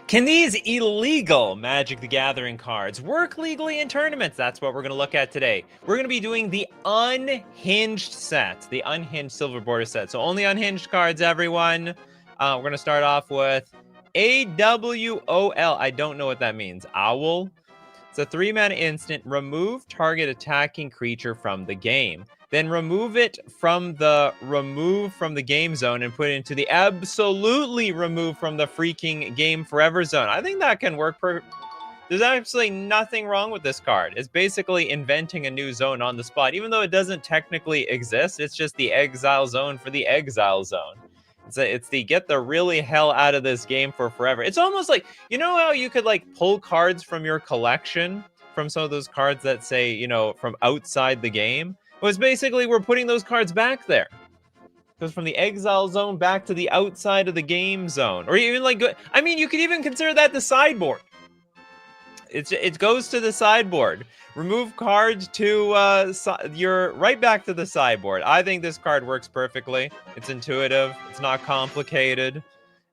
Can these illegal Magic the Gathering cards work legally in tournaments? That's what we're going to look at today. We're going to be doing the Unhinged set, the Unhinged Silver Border set. So only Unhinged cards, everyone. We're going to start off with AWOL. I don't know what that means. Owl. It's a 3-mana instant. Remove target attacking creature from the game. Then remove it from the game zone and put it into the absolutely remove from the freaking game forever zone. I think that can work. There's absolutely nothing wrong with this card. It's basically inventing a new zone on the spot. Even though it doesn't technically exist, it's just the exile zone for the exile zone. It's the get the really hell out of this game for forever. It's almost like, you know how you could like pull cards from your collection, from some of those cards that say, you know, from outside the game? It was basically we're putting those cards back there. It goes from the exile zone back to the outside of the game zone. Or even like, I mean, you could even consider that the sideboard. It goes to the sideboard. Remove cards to you're right back to the sideboard. I think this card works perfectly. It's intuitive. It's not complicated.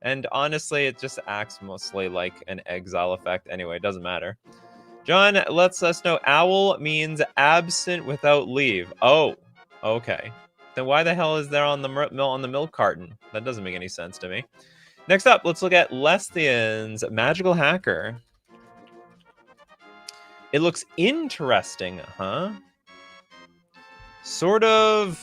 And honestly, it just acts mostly like an exile effect. Anyway, it doesn't matter. John lets us know owl means absent without leave. Oh, okay. Then why the hell is there on the milk carton? That doesn't make any sense to me. Next up, let's look at Lesthian's Magical Hacker. It looks interesting, huh? Sort of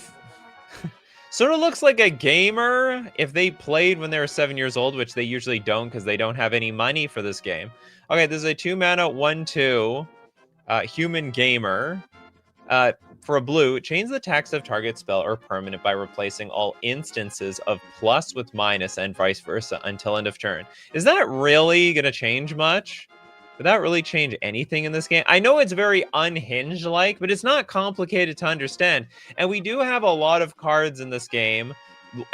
looks like a gamer if they played when they were 7 years old, which they usually don't because they don't have any money for this game. Okay, this is a 2-mana 1/2 human gamer. For a blue, change the text of target spell or permanent by replacing all instances of plus with minus and vice versa until end of turn. Is that really going to change much? Would that really change anything in this game? I know it's very Unhinged-like, but it's not complicated to understand. And we do have a lot of cards in this game,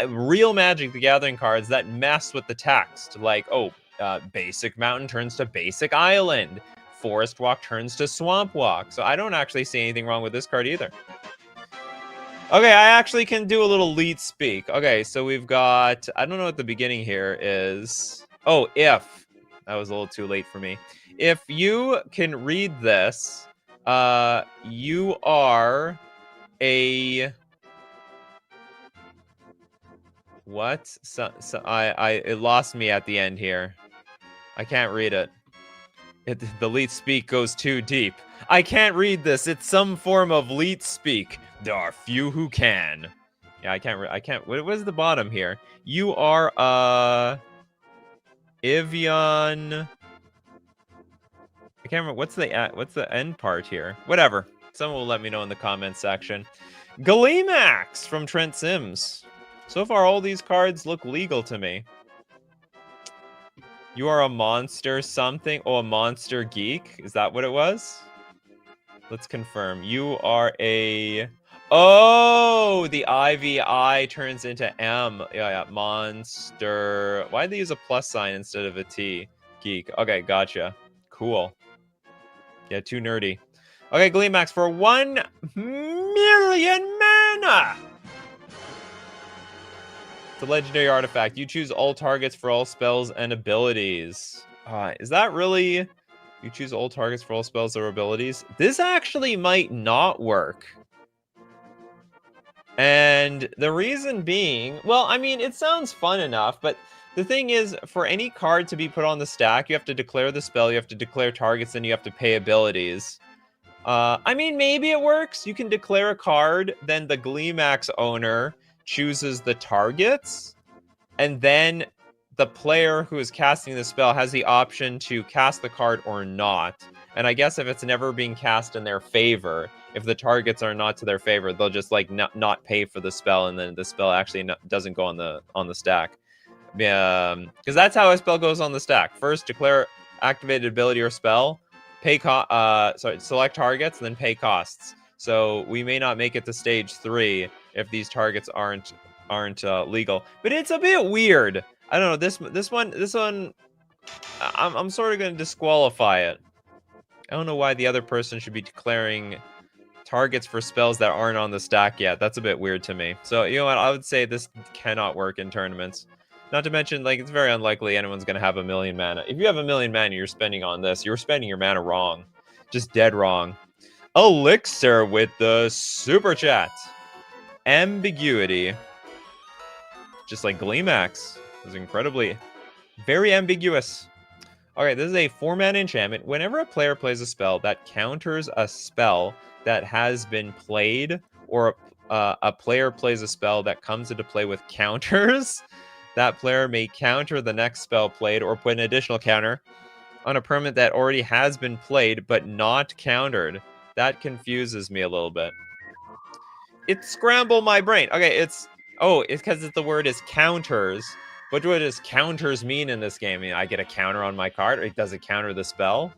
real Magic the Gathering cards, that mess with the text. Like, Basic Mountain turns to Basic Island. Forest Walk turns to Swamp Walk. So I don't actually see anything wrong with this card either. Okay, I actually can do a little leet speak. Okay, so we've got... I don't know what the beginning here is. Oh, if. That was a little too late for me. If you can read this, you are a... What? It lost me at the end here. I can't read it. The leet speak goes too deep. I can't read this. It's some form of leet speak. There are few who can. Yeah, I can't. What was the bottom here? You are Evian. I can't remember what's the end part here. Whatever. Someone will let me know in the comments section. Gleemax from Trent Sims. So far, all these cards look legal to me. You are a monster something. Oh, a monster geek. Is that what it was? Let's confirm. You are a... Oh, the IVI turns into M. Yeah, monster. Why'd they use a plus sign instead of a T? Geek. Okay, gotcha. Cool. Yeah, too nerdy. Okay, Gleemax for 1 million mana! It's a legendary artifact. You choose all targets for all spells and abilities. Is that really... You choose all targets for all spells or abilities? This actually might not work. And the reason being... Well, I mean, it sounds fun enough, but the thing is, for any card to be put on the stack, you have to declare the spell, you have to declare targets, and you have to pay abilities. I mean, maybe it works. You can declare a card, then the Gleemax owner chooses the targets, and then the player who is casting the spell has the option to cast the card or not. And I guess if it's never being cast in their favor, if the targets are not to their favor, they'll just like not pay for the spell, and then the spell actually doesn't go on the stack. Because that's how a spell goes on the stack. First, declare activated ability or spell, select targets, and then pay costs. So we may not make it to stage 3 if these targets aren't legal. But it's a bit weird. I don't know. This one, I'm sort of going to disqualify it. I don't know why the other person should be declaring targets for spells that aren't on the stack yet. That's a bit weird to me. So, you know what? I would say this cannot work in tournaments. Not to mention, like, it's very unlikely anyone's going to have 1,000,000 mana. If you have 1,000,000 mana you're spending on this, you're spending your mana wrong. Just dead wrong. Elixir with the super chat. Ambiguity. Just like Gleemax. It was incredibly, very ambiguous. Okay, this is a 4-mana enchantment. Whenever a player plays a spell that counters a spell that has been played, or a player plays a spell that comes into play with counters, that player may counter the next spell played or put an additional counter on a permanent that already has been played but not countered. That confuses me a little bit. It scrambled my brain. Okay, it's because the word is counters. What does counters mean in this game? I mean, I get a counter on my card, or does it counter the spell?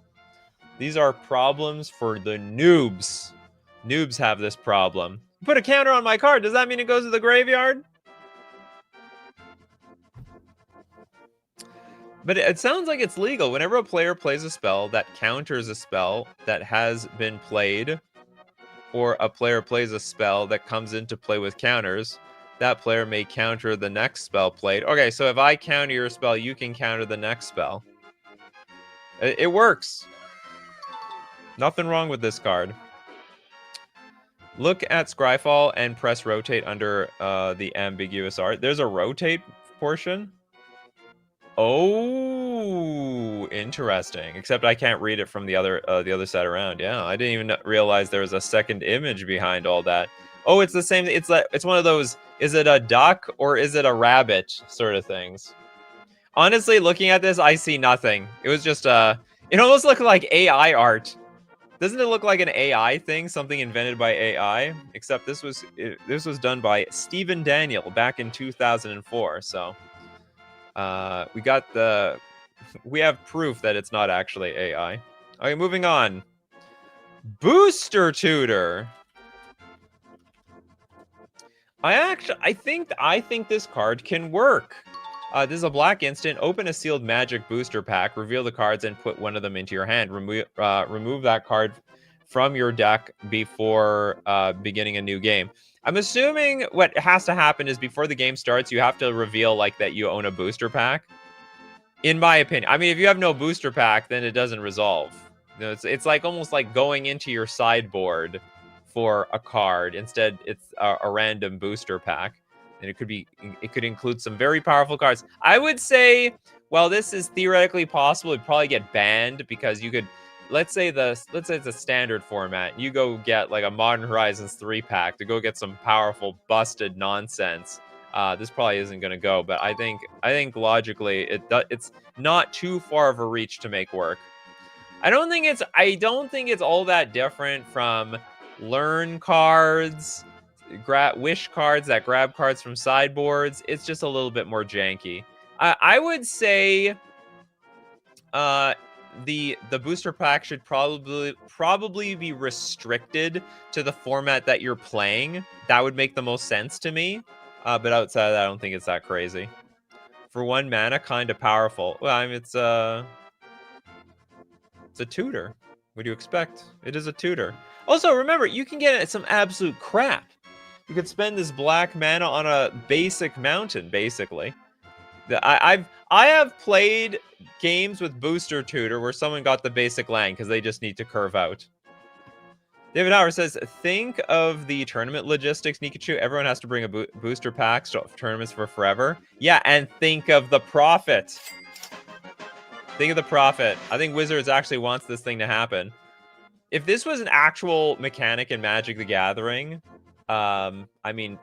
These are problems for the noobs. Noobs have this problem. Put a counter on my card. Does that mean it goes to the graveyard? But it sounds like it's legal. Whenever a player plays a spell that counters a spell that has been played, or a player plays a spell that comes into play with counters, that player may counter the next spell played. Okay, so if I counter your spell, you can counter the next spell. It works. Nothing wrong with this card. Look at Scryfall and press rotate under the ambiguous art. There's a rotate portion. Oh, interesting. Except I can't read it from the other side around. Yeah, I didn't even realize there was a second image behind all that. Oh, it's the same. It's one of those, is it a duck or is it a rabbit sort of things. Honestly, looking at this, I see nothing. It was just it almost looked like AI art. Doesn't it look like an AI thing, something invented by AI? Except this was done by Stephen Daniel back in 2004. So we have proof that it's not actually AI. Okay, moving on. Booster Tutor. I think this card can work. This is a black instant. Open a sealed magic booster pack, reveal the cards, and put one of them into your hand. Remove that card from your deck before beginning a new game. I'm assuming what has to happen is before the game starts, you have to reveal like that you own a booster pack. In my opinion, I mean, if you have no booster pack, then it doesn't resolve. You know, it's like almost like going into your sideboard for a card. Instead, it's a random booster pack. And it could include some very powerful cards. I would say, well, this is theoretically possible. It'd probably get banned because you could, let's say it's a standard format. You go get like a Modern Horizons 3-pack to go get some powerful busted nonsense. This probably isn't going to go, but I think logically it's not too far of a reach to make work. I don't think it's all that different from learn cards, wish cards that grab cards from sideboards. It's just a little bit more janky. I would say the booster pack should probably be restricted to the format that you're playing. That would make the most sense to me. But outside of that, I don't think it's that crazy. For 1 mana, kind of powerful. Well, I mean, it's a tutor. What do you expect? It is a tutor. Also, remember, you can get some absolute crap. You could spend this black mana on a basic mountain, basically. I have played games with Booster Tutor where someone got the basic land because they just need to curve out. David Howard says, think of the tournament logistics, Nikachu. Everyone has to bring a booster pack, so tournaments for forever. Yeah, and think of the profit. Think of the profit. I think Wizards actually wants this thing to happen. If this was an actual mechanic in Magic the Gathering, I mean,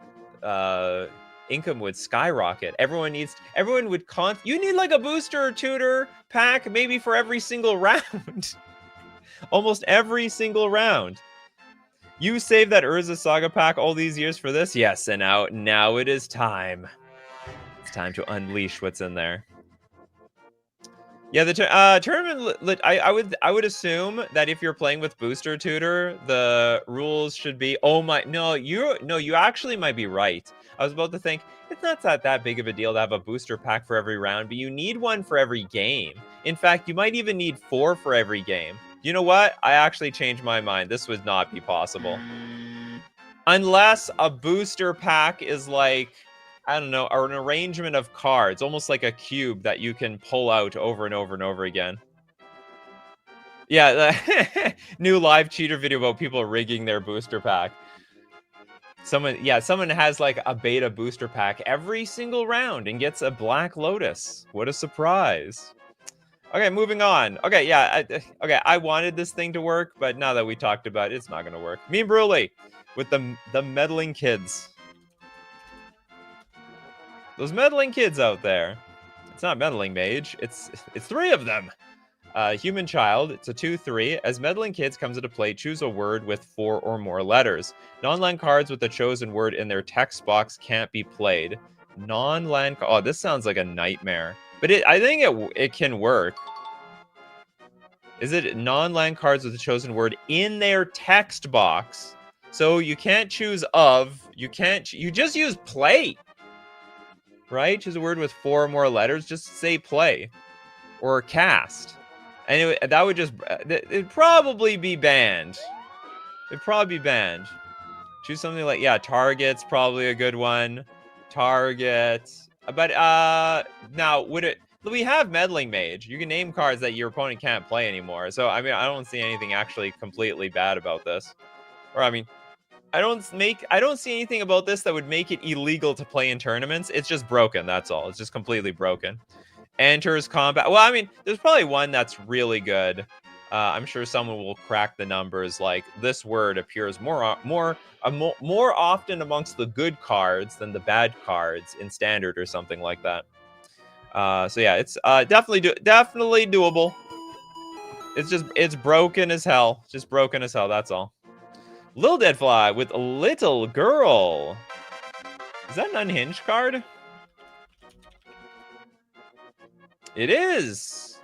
income would skyrocket. Everyone would you need like a booster tutor pack maybe for every single round. Almost every single round. You saved that Urza Saga pack all these years for this? Yes, and now it is time. It's time to unleash what's in there. Yeah, the tournament. I would assume that if you're playing with Booster Tutor, the rules should be. Oh my! No, you actually might be right. I was about to think it's not that big of a deal to have a booster pack for every round, but you need one for every game. In fact, you might even need 4 for every game. You know what? I actually changed my mind. This would not be possible. Unless a booster pack is like I don't know, or an arrangement of cards, almost like a cube that you can pull out over and over and over again. Yeah, the new live cheater video about people rigging their booster pack. Someone has like a beta booster pack every single round and gets a Black Lotus. What a surprise. Okay, moving on. Okay, yeah, I wanted this thing to work, but now that we talked about it, it's not going to work. Me and Bruley with the meddling kids. Those meddling kids out there. It's not meddling mage. It's 3 of them. Human child. It's a 2/3. As meddling kids comes into play, choose a word with 4 or more letters. Non-land cards with the chosen word in their text box can't be played. Non-land. Oh, this sounds like a nightmare. But I think it can work. Is it non-land cards with the chosen word in their text box? So you can't choose of. You just use play. Right? Choose a word with 4 or more letters. Just say play. Or cast. Anyway, that would just... It'd probably be banned. It'd probably be banned. Choose something like... Yeah, target's probably a good one. Target. But, now, would it... We have Meddling Mage. You can name cards that your opponent can't play anymore. So, I mean, I don't see anything actually completely bad about this. Or, I mean... I don't see anything about this that would make it illegal to play in tournaments. It's just broken, that's all. It's just completely broken. Enters combat. Well, I mean, there's probably one that's really good. I'm sure someone will crack the numbers. Like, this word appears more often amongst the good cards than the bad cards in Standard or something like that. So yeah, it's definitely doable. It's broken as hell. Just broken as hell, that's all. Lil Deadfly with Little Girl. Is that an unhinged card? It is.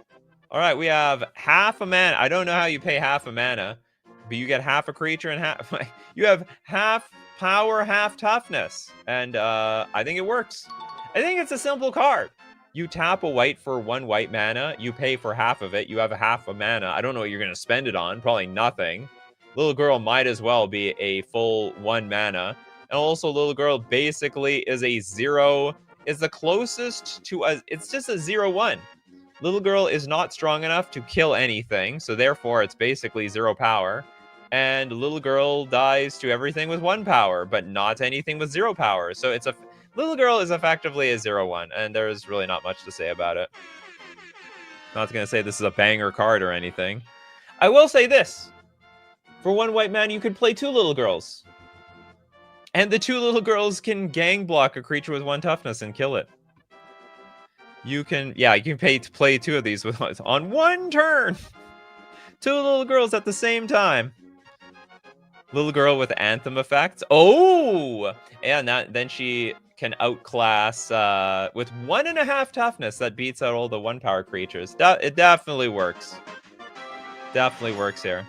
All right, we have half a mana. I don't know how you pay half a mana, but you get half a creature and half... You have half power, half toughness. And I think it works. I think it's a simple card. You tap a white for 1 white mana. You pay for half of it. You have a half a mana. I don't know what you're going to spend it on. Probably nothing. Little Girl might as well be a full 1 mana. And also, Little Girl basically is a 0... is the closest to a... It's just a 0/1. Little Girl is not strong enough to kill anything, so therefore it's basically 0 power. And Little Girl dies to everything with 1 power, but not anything with 0 power. So it's a... Little Girl is effectively a 0/1, and there's really not much to say about it. Not going to say this is a banger card or anything. I will say this. For 1 white man, you could play 2 Little Girls. And the 2 Little Girls can gang block a creature with 1 toughness and kill it. You can pay to play 2 of these on 1 turn. 2 Little Girls at the same time. Little Girl with Anthem effects. Oh! And then she can outclass with 1.5 toughness that beats out all the 1 power creatures. It definitely works. Definitely works here.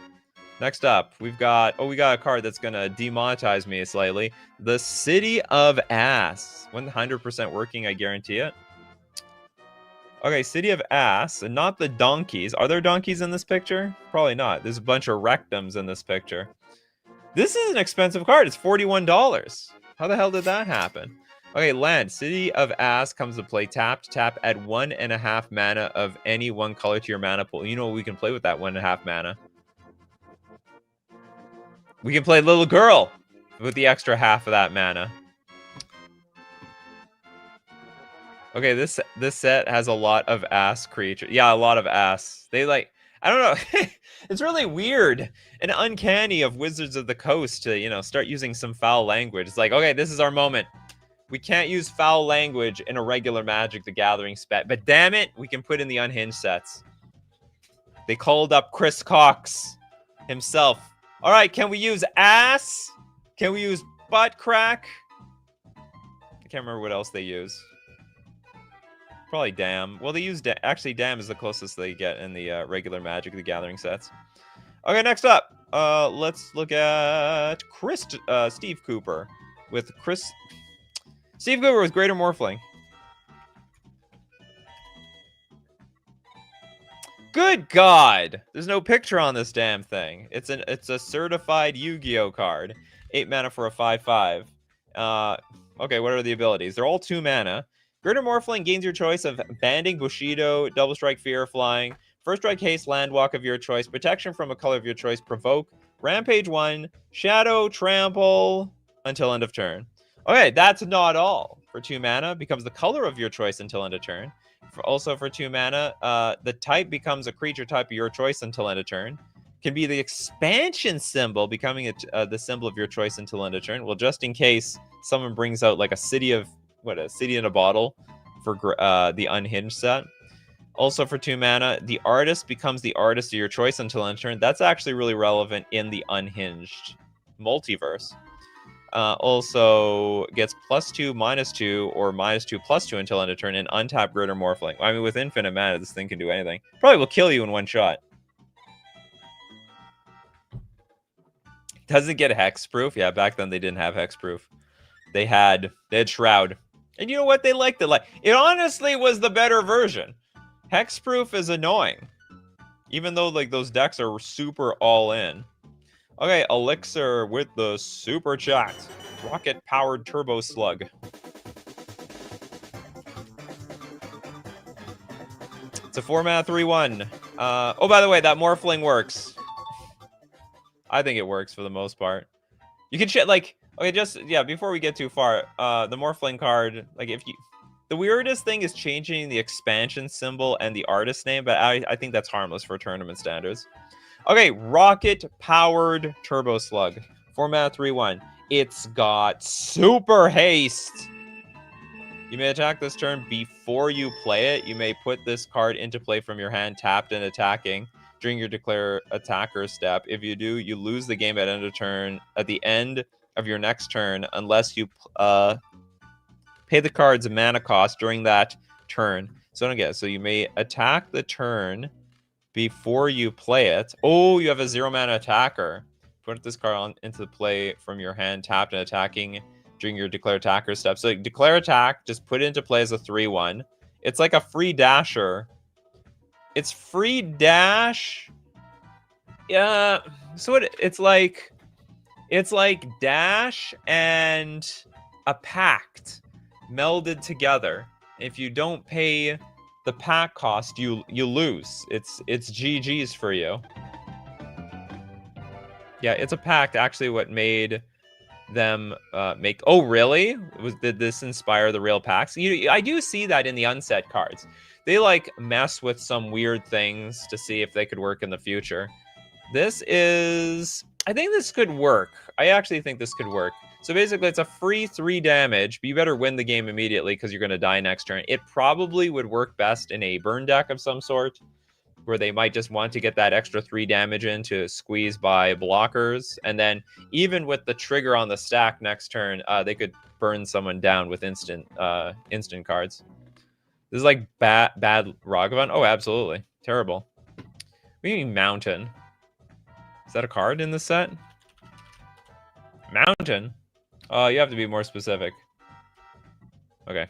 Next up, we got a card that's gonna demonetize me slightly. The City of Ass. 100% working, I guarantee it. Okay, City of Ass, and not the donkeys. Are there donkeys in this picture? Probably not. There's a bunch of rectums in this picture. This is an expensive card. It's $41. How the hell did that happen? Okay, land. City of Ass comes to play. Tap, add 1.5 mana of any 1 color to your mana pool. You know what we can play with that 1.5 mana? We can play Little Girl with the extra half of that mana. Okay, this set has a lot of ass creatures. Yeah, a lot of ass. They like... I don't know. It's really weird and uncanny of Wizards of the Coast to, you know, start using some foul language. It's like, okay, this is our moment. We can't use foul language in a regular Magic the Gathering spec. But damn it, we can put in the unhinged sets. They called up Chris Cox himself. All right, can we use ass? Can we use butt crack? I can't remember what else they use. Probably damn. Well, they use actually damn is the closest they get in the regular Magic the Gathering sets. Okay, next up, let's look at Steve Cooper with Steve Cooper with Greater Morphling. Good God! There's no picture on this damn thing. It's a certified Yu-Gi-Oh card. 8 mana for a 5/5. Okay, what are the abilities? They're all 2 mana. Greater Morphling gains your choice of Banding, Bushido, Double Strike, Fear, Flying, First Strike, Haste, Landwalk of your choice, Protection from a color of your choice, Provoke, Rampage 1, Shadow, Trample, until end of turn. Okay, that's not all. For 2 mana, becomes the color of your choice until end of turn. Also for 2 mana, the type becomes a creature type of your choice until end of turn. Can be the expansion symbol, becoming the symbol of your choice until end of turn. Well, just in case someone brings out like a city in a bottle for the Unhinged set. Also for 2 mana, the artist becomes the artist of your choice until end of turn. That's actually really relevant in the Unhinged multiverse. Also gets +2, -2, or -2, +2 until end of turn, and untap Greater Morphling. I mean, with infinite mana, this thing can do anything. Probably will kill you in one shot. Does it get hexproof? Yeah, back then they didn't have hexproof. They had Shroud. And you know what? They liked it. It honestly was the better version. Hexproof is annoying. Even though like those decks are super all in. Okay, Elixir with the super chat. Rocket powered turbo slug. It's a 4-mana 3/1. Oh, by the way, that Morphling works. I think it works for the most part. You can okay, before we get too far, the Morphling card, the weirdest thing is changing the expansion symbol and the artist name, but I think that's harmless for tournament standards. Okay, Rocket Powered Turbo Slug. 4-mana 3/1. It's got super haste. You may attack this turn before you play it. You may put this card into play from your hand, tapped and attacking during your declare attacker step. If you do, you lose the game at end of turn at the end of your next turn unless you pay the card's mana cost during that turn. So I don't get it. So you may attack the turn before you play it. Oh, you have a 0-mana attacker. Put this card into play from your hand, tapped and attacking during your declare attacker step. So declare attack, just put it into play as a 3/1. It's like a free dasher. It's free dash. Yeah. So it's like dash and a pact melded together. If you don't pay the pack cost, you lose. It's GG's for you. Yeah, it's a pact. Actually, what made them make? Oh, really? Did this inspire the real packs? I do see that in the unset cards. They like mess with some weird things to see if they could work in the future. I think this could work. I actually think this could work. So basically, it's a free 3 damage, but you better win the game immediately because you're going to die next turn. It probably would work best in a burn deck of some sort, where they might just want to get that extra 3 damage in to squeeze by blockers. And then even with the trigger on the stack next turn, they could burn someone down with instant cards. This is like bad Ragavan. Oh, absolutely. Terrible. What do you mean Mountain? Is that a card in the set? Mountain? You have to be more specific. Okay.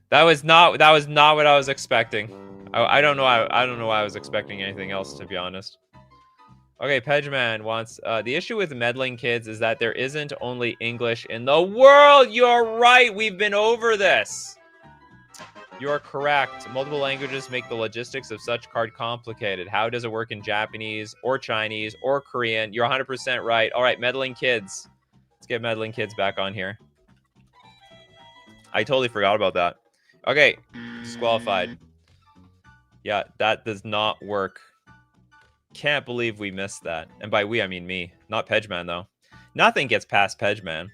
That was not what I was expecting. I don't know. I don't know why I was expecting anything else, to be honest. Okay, Pedgeman wants the issue with meddling kids is that there isn't only English in the world. You're right. We've been over this. You are correct. Multiple languages make the logistics of such card complicated. How does it work in Japanese or Chinese or Korean? You're 100% right. All right, meddling kids. Let's get meddling kids back on here. I totally forgot about that. Okay, disqualified. Yeah, that does not work. Can't believe we missed that. And by we, I mean me. Not Pedgeman, though. Nothing gets past Pedgeman.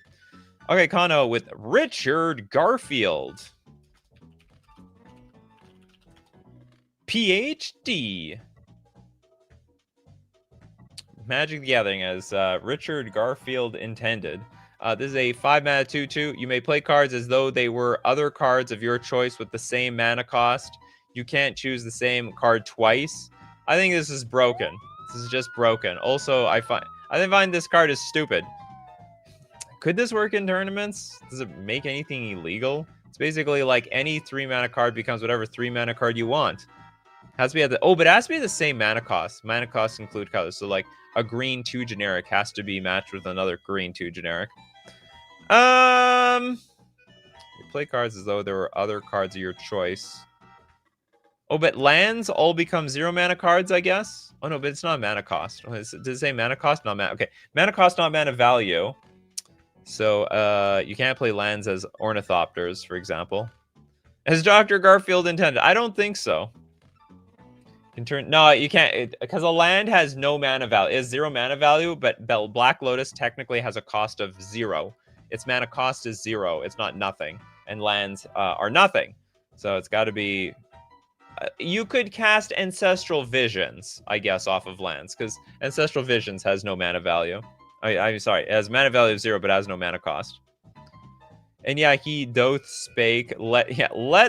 Okay, Kano with Richard Garfield. PhD. Magic the Gathering as Richard Garfield intended. This is a 5-mana 2/2. You may play cards as though they were other cards of your choice with the same mana cost. You can't choose the same card twice. I think this is broken. This is just broken. Also, I find this card is stupid. Could this work in tournaments? Does it make anything illegal? It's basically like any 3-mana card becomes whatever 3-mana card you want. Has to be but it has to be the same mana cost. Mana costs include colors. So like a green 2 generic has to be matched with another green 2 generic. play cards as though there were other cards of your choice. Oh, but lands all become 0 mana cards, I guess? Oh, no, but it's not mana cost. Oh, does it say mana cost? Not mana. Okay. Mana cost, not mana value. So, you can't play lands as ornithopters, for example. Has Dr. Garfield intended? I don't think so. No, you can't, because a land has no mana value. It has 0 mana value, but Black Lotus technically has a cost of 0. Its mana cost is 0. It's not nothing. And lands are nothing. So it's got to be... you could cast Ancestral Visions, I guess, off of lands, because Ancestral Visions has no mana value. I'm sorry, it has mana value of 0, but has no mana cost. And yeah, he doth spake, let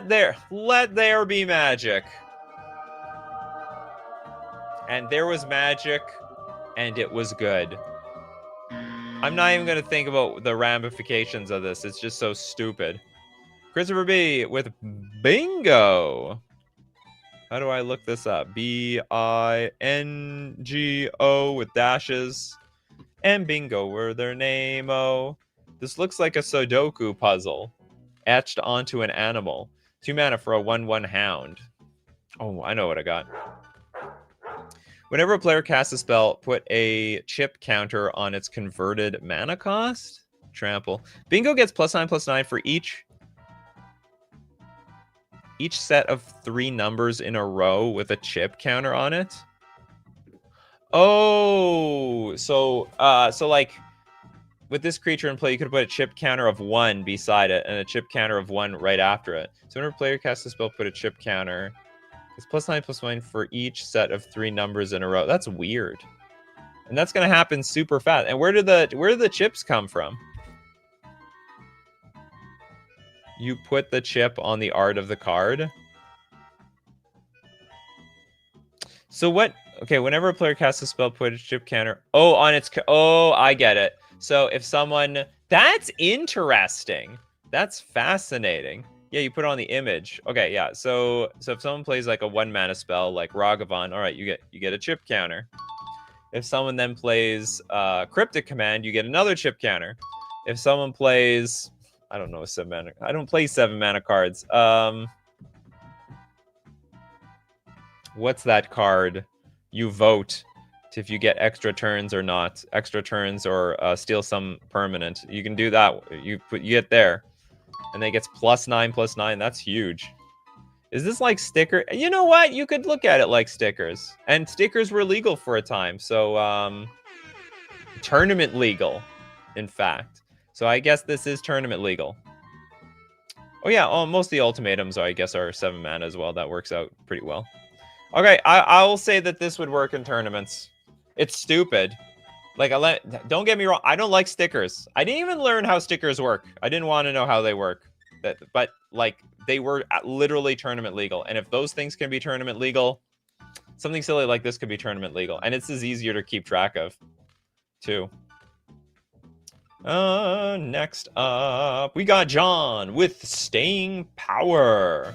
there be magic. And there was magic, and it was good. I'm not even going to think about the ramifications of this. It's just so stupid. Christopher B with bingo. How do I look this up? B-I-N-G-O with dashes. And bingo were their name-o. This looks like a Sudoku puzzle etched onto an animal. 2 mana for a 1/1 hound. Oh, I know what I got. Whenever a player casts a spell, put a chip counter on its converted mana cost. Trample. Bingo gets +9/+9 for each set of 3 numbers in a row with a chip counter on it. Oh, so like with this creature in play, you could put a chip counter of 1 beside it and a chip counter of 1 right after it. So whenever a player casts a spell, put a chip counter. It's +9/+9 for each set of 3 numbers in a row. That's weird. And that's gonna happen super fast. And where do the chips come from? You put the chip on the art of the card. So what? Okay, whenever a player casts a spell, put a chip counter. Oh, on its. Oh, I get it. So if someone. That's interesting. That's fascinating. Yeah, you put it on the image. Okay, yeah. So if someone plays like a 1 mana spell like Ragavan, all right, you get a chip counter. If someone then plays Cryptic Command, you get another chip counter. If someone plays, I don't know, 7 mana. I don't play 7 mana cards. What's that card? You vote if you get extra turns or not. Extra turns or steal some permanent. You can do that. You get there. And then it gets +9/+9. That's huge. Is this like sticker? You know what? You could look at it like stickers. And stickers were legal for a time. So, tournament legal, in fact. So I guess this is tournament legal. Oh yeah, most of the ultimatums, I guess, are 7 mana as well. That works out pretty well. Okay, I will say that this would work in tournaments. It's stupid. Like, don't get me wrong, I don't like stickers. I didn't even learn how stickers work. I didn't want to know how they work. But, like, they were literally tournament legal. And if those things can be tournament legal, something silly like this could be tournament legal. And it's just easier to keep track of, too. Next up, we got John with Staying Power.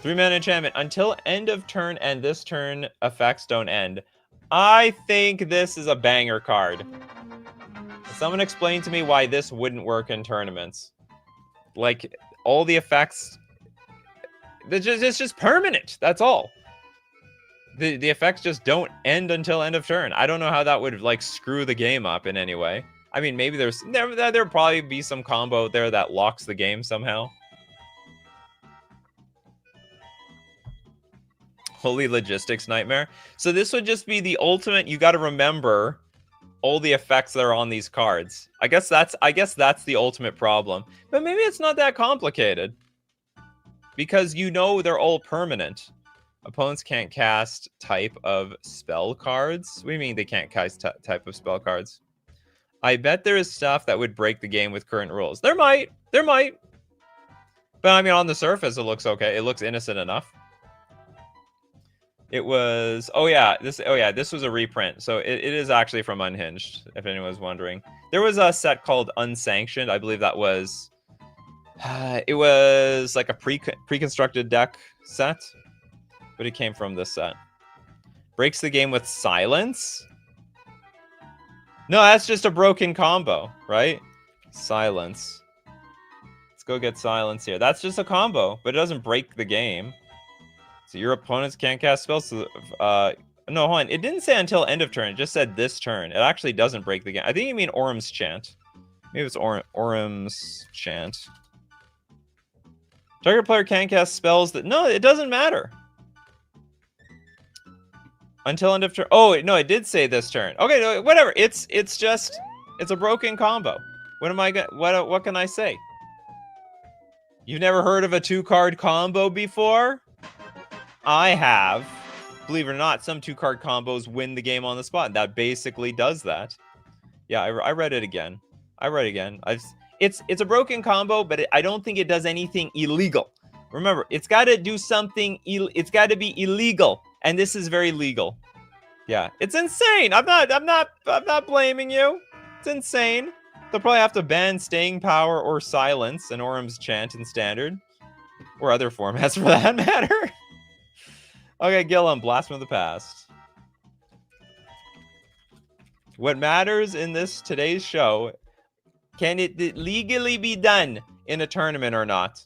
Three-mana enchantment. Until end of turn and this turn, effects don't end. I think this is a banger card. Someone explain to me why this wouldn't work in tournaments. Like, all the effects... It's just permanent. That's all. The effects just don't end until end of turn. I don't know how that would, like, screw the game up in any way. I mean, maybe there'll probably be some combo out there that locks the game somehow. Holy logistics nightmare. So this would just be the ultimate. You got to remember all the effects that are on these cards. I guess that's the ultimate problem. But maybe it's not that complicated, because you know they're all permanent. Opponents can't cast type of spell cards. What do you mean they can't cast type of spell cards? I bet there is stuff that would break the game with current rules. There might. But I mean, on the surface, it looks okay. It looks innocent enough. It was, this was a reprint. So it is actually from Unhinged, if anyone's wondering. There was a set called Unsanctioned. I believe that was, it was like a pre-constructed deck set, but it came from this set. Breaks the game with silence. No, that's just a broken combo, right? Silence. Let's go get silence here. That's just a combo, but it doesn't break the game. So your opponents can't cast spells. So, no, hold on. It didn't say until end of turn. It just said this turn. It actually doesn't break the game. I think you mean Orum's Chant. Maybe it's Orum's Chant. Target player can't cast spells that... No, it doesn't matter. Until end of turn. Oh, no, it did say this turn. Okay, no, whatever. It's just... It's a broken combo. What am I gonna... What can I say? You've never heard of a 2-card combo before? I have. Believe it or not, some 2-card combos win the game on the spot. That basically does that. Yeah, I read it again. It's a broken combo, but I don't think it does anything illegal. Remember, it's got to do something. It's got to be illegal, and this is very legal. Yeah, it's insane. I'm not blaming you. It's insane. They'll probably have to ban Staying Power or Silence and Orum's Chant in Standard, or other formats for that matter. Okay, Gillum, Blast from the Past. What matters in today's show, can it legally be done in a tournament or not?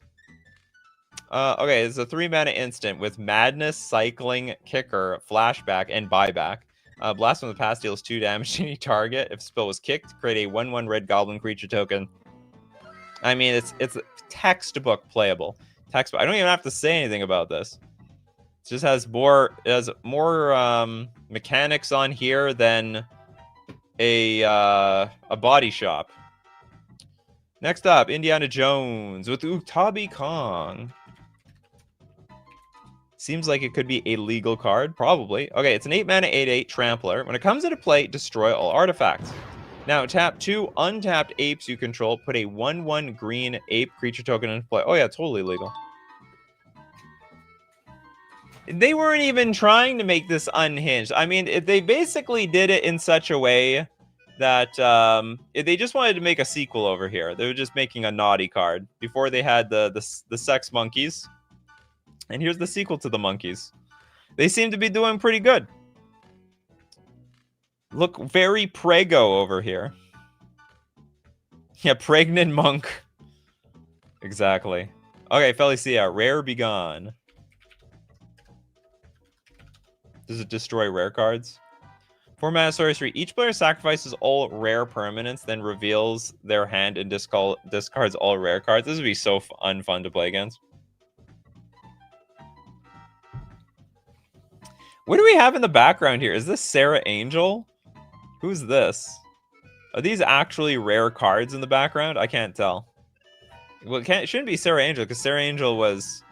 Okay, it's a 3-mana instant with Madness, Cycling, Kicker, Flashback, and Buyback. Blast from the Past deals 2 damage to any target. If spell was kicked, create a 1/1 red goblin creature token. I mean, it's textbook playable. Textbook. I don't even have to say anything about this. It just has more mechanics on here than a body shop. Next up, Indiana Jones with Utabi Kong. Seems like it could be a legal card, probably. Okay, it's an 8-mana 8/8 Trampler. When it comes into play, destroy all artifacts. Now, tap 2 untapped apes you control. Put a 1/1 green ape creature token into play. Oh yeah, totally legal. They weren't even trying to make this unhinged. I mean, they basically did it in such a way that they just wanted to make a sequel over here. They were just making a naughty card before they had the sex monkeys. And here's the sequel to the monkeys. They seem to be doing pretty good. Look very prego over here. Yeah, pregnant monk. Exactly. Okay, Felicia, Rare Begone. Does it destroy rare cards? 4-mana sorcery. Each player sacrifices all rare permanents, then reveals their hand and discards all rare cards. This would be so unfun to play against. What do we have in the background here? Is this Sarah Angel? Who's this? Are these actually rare cards in the background? I can't tell. Well, it shouldn't be Sarah Angel, because Sarah Angel was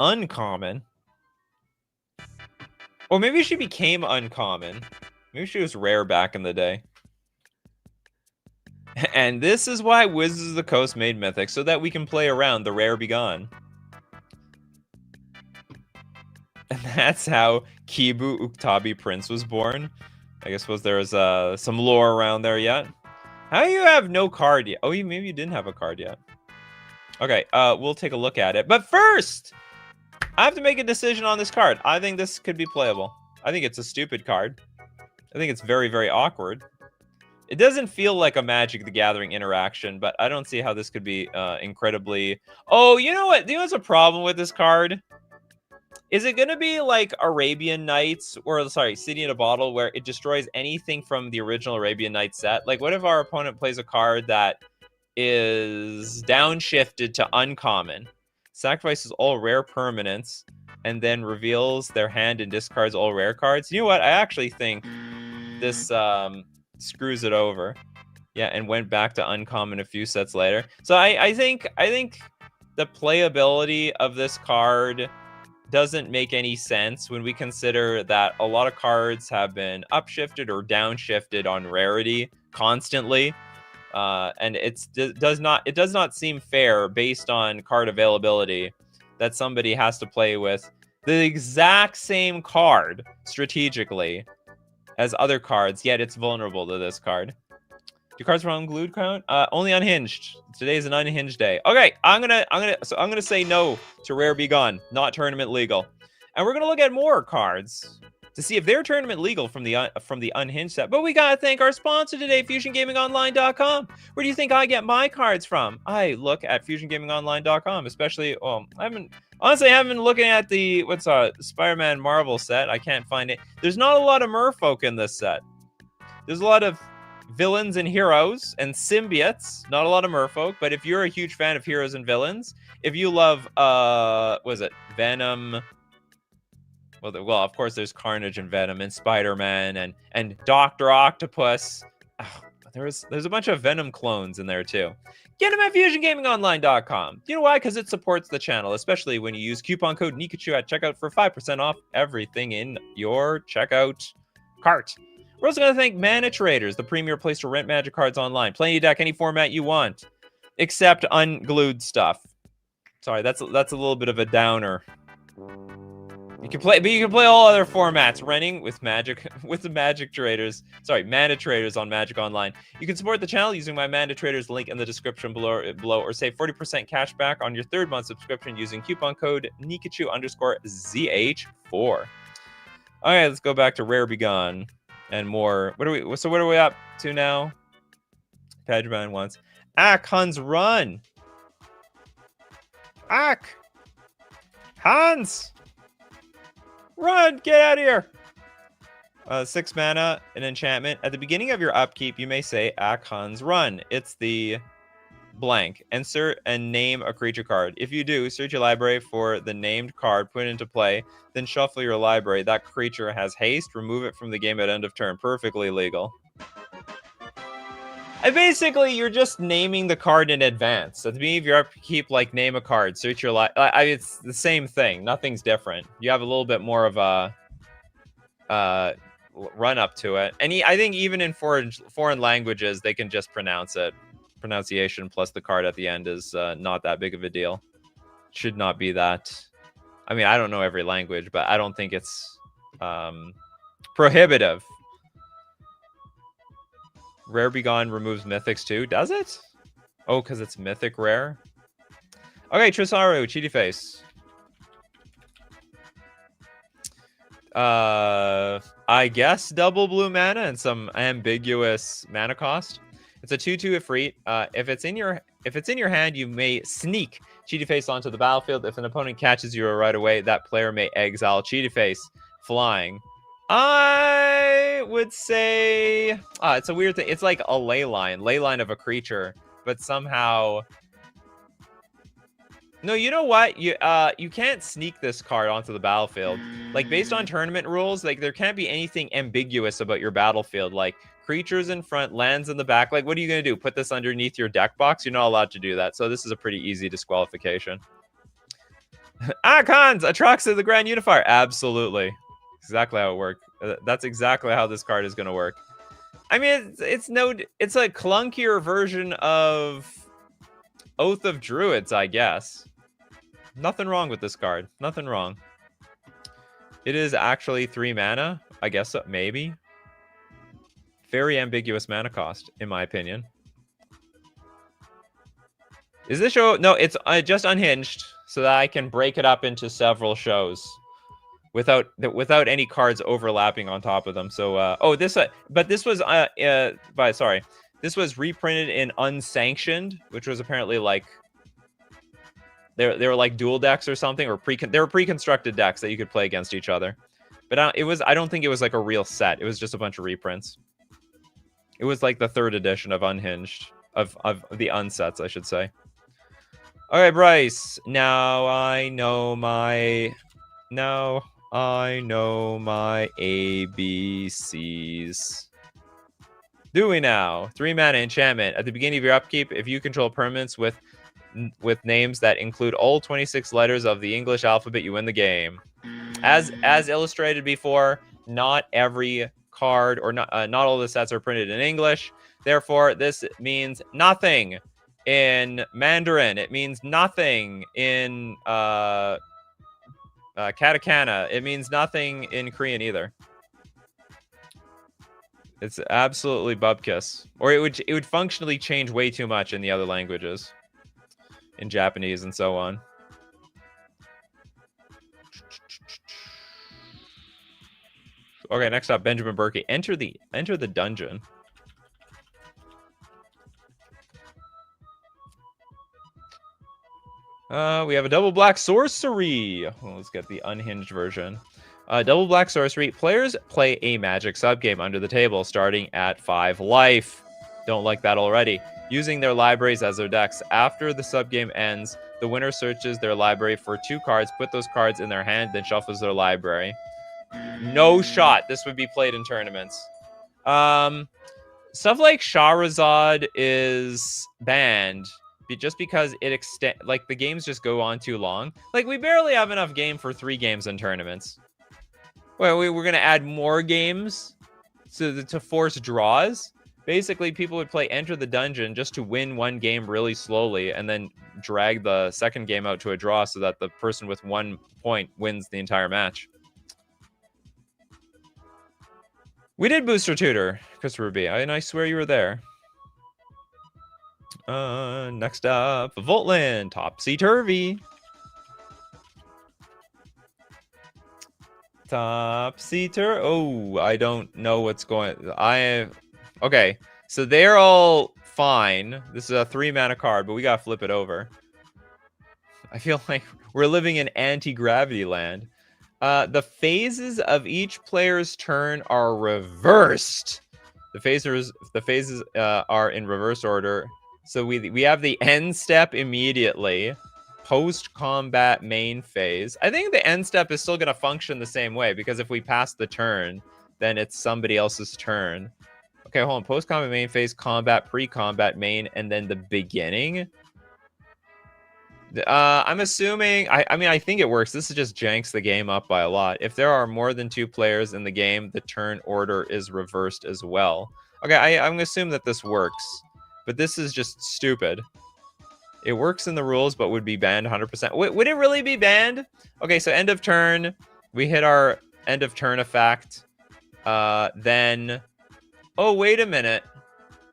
uncommon. Or maybe she became uncommon. Maybe she was rare back in the day. And this is why Wizards of the Coast made Mythic, so that we can play around the Rare Begone. And that's how Kibu Uktabi Prince was born. I guess there was some lore around there yet. How do you have no card yet? Oh, maybe you didn't have a card yet. Okay, we'll take a look at it. But first, I have to make a decision on this card. I think this could be playable. I think it's a stupid card. I think it's very, very awkward. It doesn't feel like a Magic the Gathering interaction, but I don't see how this could be incredibly... Oh, you know what? Do you know what's a problem with this card? Is it going to be like Arabian Nights, or sorry, City in a Bottle, where it destroys anything from the original Arabian Nights set? Like, what if our opponent plays a card that is downshifted to uncommon, sacrifices all rare permanents, and then reveals their hand and discards all rare cards? You know what? I actually think this screws it over. Yeah, and went back to uncommon a few sets later. So I think the playability of this card doesn't make any sense when we consider that a lot of cards have been upshifted or downshifted on rarity constantly. And it does not seem fair based on card availability that somebody has to play with the exact same card strategically as other cards, yet it's vulnerable to this card. Do cards from unglued count? Only unhinged. Today is an unhinged day. Okay, I'm gonna say no to Rare Begone, not tournament legal. And we're gonna look at more cards to see if they're tournament legal from the Unhinged set. But we gotta thank our sponsor today, FusionGamingOnline.com. Where do you think I get my cards from? I look at FusionGamingOnline.com, especially. I haven't been looking at the Spider-Man Marvel set. I can't find it. There's not a lot of merfolk in this set. There's a lot of villains and heroes and symbiotes. Not a lot of merfolk. But if you're a huge fan of heroes and villains, if you love Venom. Well, of course, there's Carnage and Venom and Spider-Man and Dr. Octopus. Oh, there's a bunch of Venom clones in there too. Get them at FusionGamingOnline.com. You know why? Because it supports the channel, especially when you use coupon code Nikachu at checkout for 5% off everything in your checkout cart. We're also going to thank Mana Traders, the premier place to rent Magic cards online. Play any deck, any format you want, except unglued stuff. Sorry, that's a little bit of a downer. You can play all other formats. Renting with the Magic Traders. Sorry, Mana Traders on Magic Online. You can support the channel using my Mana Traders link in the description below, or save 40% cash back on your 3rd month subscription using coupon code Nikachu_ZH4. All right, let's go back to Rare Begone and more. What are we up to now? Pajman wants Hans run. Hans. Run! Get out of here! 6 mana, an enchantment. At the beginning of your upkeep, you may say Hans run. It's the blank. Insert and name a creature card. If you do, search your library for the named card, put it into play, then shuffle your library. That creature has haste. Remove it from the game at end of turn. Perfectly legal. And basically, you're just naming the card in advance. At the beginning of your upkeep, like, name a card, search your it's the same thing. Nothing's different. You have a little bit more of a run up to it. And I think even in foreign languages, they can just pronounce it. Pronunciation plus the card at the end is not that big of a deal. Should not be that. I mean, I don't know every language, but I don't think it's prohibitive. Rare Begone removes mythics too. Does it? Oh, because it's mythic rare. Okay, Trisaru, Cheaty Face. I guess double blue mana and some ambiguous mana cost. It's a 2/2 Ifrit. If it's in your hand, you may sneak Cheaty Face onto the battlefield. If an opponent catches you right away, that player may exile Cheaty Face flying. I would say it's a weird thing. It's like a ley line of a creature, but somehow. No, you know what? You can't sneak this card onto the battlefield. Like, based on tournament rules, like, there can't be anything ambiguous about your battlefield. Like, creatures in front, lands in the back. Like, what are you gonna do? Put this underneath your deck box? You're not allowed to do that. So this is a pretty easy disqualification. Cons! Atraxa the Grand Unifier. Absolutely. Exactly how it worked. That's exactly how this card is going to work. I mean, it's a clunkier version of Oath of Druids, I guess. Nothing wrong with this card. Nothing wrong. It is actually 3 mana. I guess so, maybe. Very ambiguous mana cost, in my opinion. Is this show? No, it's just Unhinged, so that I can break it up into several shows. Without any cards overlapping on top of them. So this was this was reprinted in Unsanctioned, which was apparently like they were like dual decks or something, or they were pre-constructed decks that you could play against each other. But I don't think it was like a real set. It was just a bunch of reprints. It was like the 3rd edition of Unhinged of the unsets, I should say. All right, Bryce. Now I know my ABCs. Do we now? 3 mana enchantment. At the beginning of your upkeep, if you control permanents with names that include all 26 letters of the English alphabet, you win the game. As illustrated before, not every card or not all the sets are printed in English. Therefore, this means nothing in Mandarin. It means nothing in katakana. It means nothing in Korean either. It's absolutely bubkiss. Or it would functionally change way too much in the other languages. In Japanese and so on. Okay, next up, Benjamin Berkey. Enter the dungeon. We have a double black sorcery. Well, let's get the unhinged version. Double black sorcery. Players play a magic subgame under the table, starting at 5 life. Don't like that already. Using their libraries as their decks. After the subgame ends, the winner searches their library for 2 cards, put those cards in their hand, then shuffles their library. No shot. This would be played in tournaments. Stuff like Shahrazad is banned just because it like the games just go on too long. Like we barely have enough game for 3 games in tournaments. Well, we're gonna add more games to force draws. Basically, people would play Enter the Dungeon just to win 1 game really slowly and then drag the second game out to a draw so that the person with 1 point wins the entire match. We did Booster Tutor, Christopher B. And I swear you were there. Next up, Voltland, Topsy-Turvy. Topsy-Turvy. Oh, I don't know what's going. Okay, so they're all fine. This is a 3-mana card, but we gotta flip it over. I feel like we're living in anti-gravity land. The phases of each player's turn are reversed. The phases are in reverse order. So we have the end step immediately, post-combat main phase. I think the end step is still going to function the same way, because if we pass the turn, then it's somebody else's turn. Okay, hold on. Post-combat main phase, combat, pre-combat main, and then the beginning. I'm assuming, I mean, I think it works. This just janks the game up by a lot. If there are more than 2 players in the game, the turn order is reversed as well. Okay, I'm gonna assume that this works, but this is just stupid. It works in the rules, but would be banned 100%. Would it really be banned? Okay, so end of turn, we hit our end of turn effect. Then, oh, wait a minute.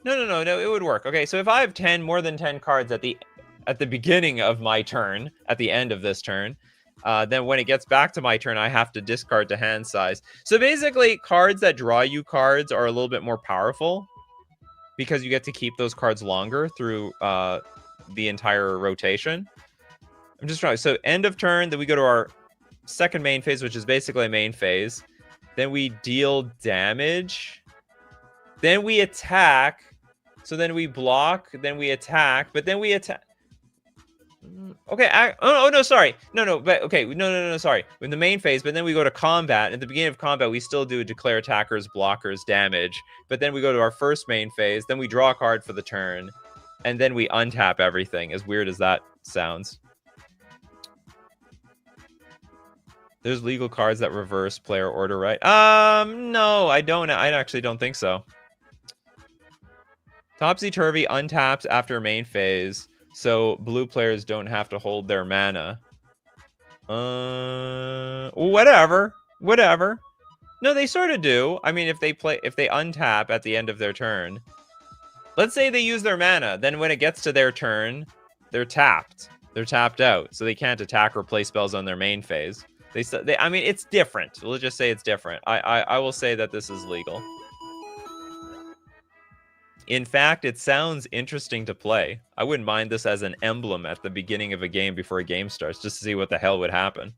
No, it would work. Okay, so if I have more than 10 cards at the beginning of my turn, at the end of this turn, then when it gets back to my turn, I have to discard to hand size. So basically, cards that draw you cards are a little bit more powerful because you get to keep those cards longer through the entire rotation. I'm just trying. So end of turn, then we go to our second main phase, which is basically a main phase. Then we deal damage. Then we attack. So then we block. Then we attack. But then we attack. Okay. Oh no, sorry. No. But okay. No. Sorry. In the main phase, but then we go to combat. At the beginning of combat, we still do declare attackers, blockers, damage. But then we go to our first main phase. Then we draw a card for the turn, and then we untap everything. As weird as that sounds. There's legal cards that reverse player order, right? No, I don't. I actually don't think so. Topsy-Turvy untaps after main phase, so blue players don't have to hold their mana. Whatever. No, they sort of do. I mean, if they untap at the end of their turn, let's say they use their mana, then when it gets to their turn, they're tapped. They're tapped out, so they can't attack or play spells on their main phase. I mean, it's different. We'll just say it's different. I will say that this is legal. In fact, it sounds interesting to play. I wouldn't mind this as an emblem at the beginning of a game before a game starts, just to see what the hell would happen.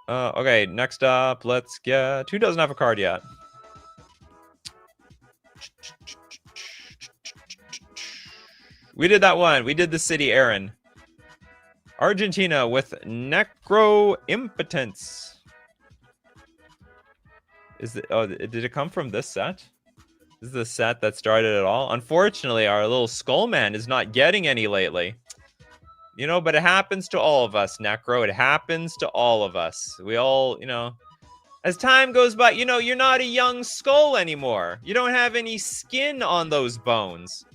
Okay, next up, let's get... Who doesn't have a card yet? We did that one. We did the city, Aaron. Argentina with Necro Impotence. Did it come from this set? This is the set that started it all. Unfortunately, our little Skullman is not getting any lately. You know, but it happens to all of us, Necro. It happens to all of us. We all, you know, as time goes by, you know, you're not a young skull anymore. You don't have any skin on those bones.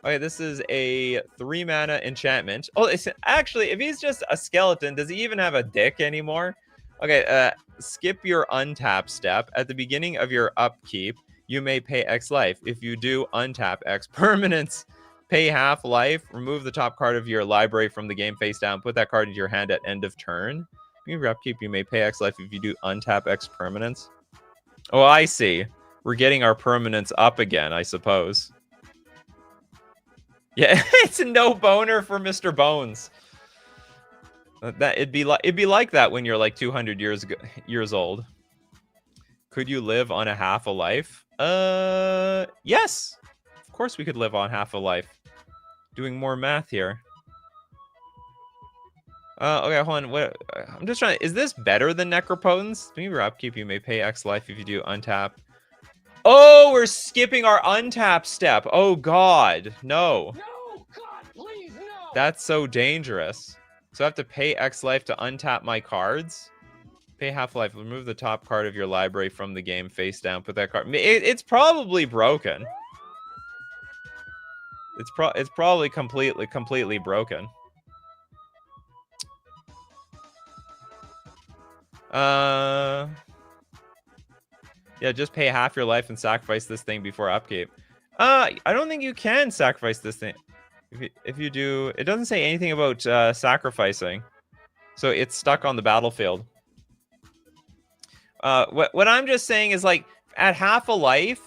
Okay, this is a 3-mana enchantment. Oh, it's actually, if he's just a skeleton, does he even have a dick anymore? Okay, skip your untap step. At the beginning of your upkeep, you may pay X life. If you do, untap X permanents. Pay half life. Remove the top card of your library from the game face down. Put that card into your hand at end of turn. You upkeep, you may pay X life if you do untap X permanents. Oh, I see. We're getting our permanents up again, I suppose. Yeah, it's a no boner for Mr. Bones. That it'd be like that when you're like 200 years old. Could you live on a half a life? Yes. Of course we could live on half a life. Doing more math here. Okay, hold on. What? I'm just trying. Is this better than Necropotence? Maybe your upkeep, you may pay X life if you do untap. Oh, we're skipping our untap step. Oh God, no. No, God, please, no. That's so dangerous. So I have to pay X life to untap my cards. Pay half life. Remove the top card of your library from the game face down. Put that card. It's probably broken. It's probably completely broken. Yeah, just pay half your life and sacrifice this thing before upkeep. I don't think you can sacrifice this thing. If you do, it doesn't say anything about sacrificing, so it's stuck on the battlefield. What I'm just saying is, like, at half a life,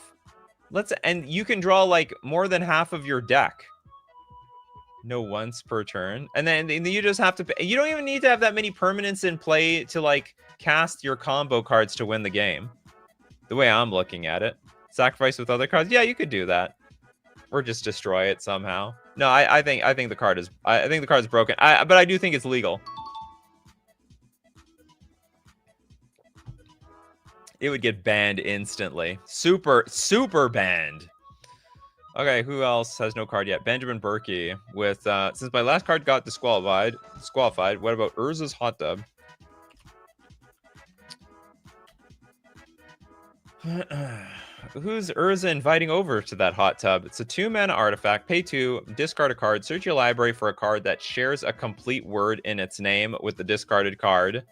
and you can draw like more than half of your deck. No, once per turn, and then you just have to pay. You don't even need to have that many permanents in play to like cast your combo cards to win the game. The way I'm looking at it, sacrifice with other cards. Yeah, you could do that, or just destroy it somehow. No, I think the card is. I think the card is broken. But I do think it's legal. It would get banned instantly. Super banned. Okay, who else has no card yet? Benjamin Berkey with since my last card got disqualified. What about Urza's Hot Tub? Who's Urza inviting over to that hot tub? It's a 2-mana artifact. Pay 2, discard a card, search your library for a card that shares a complete word in its name with the discarded card.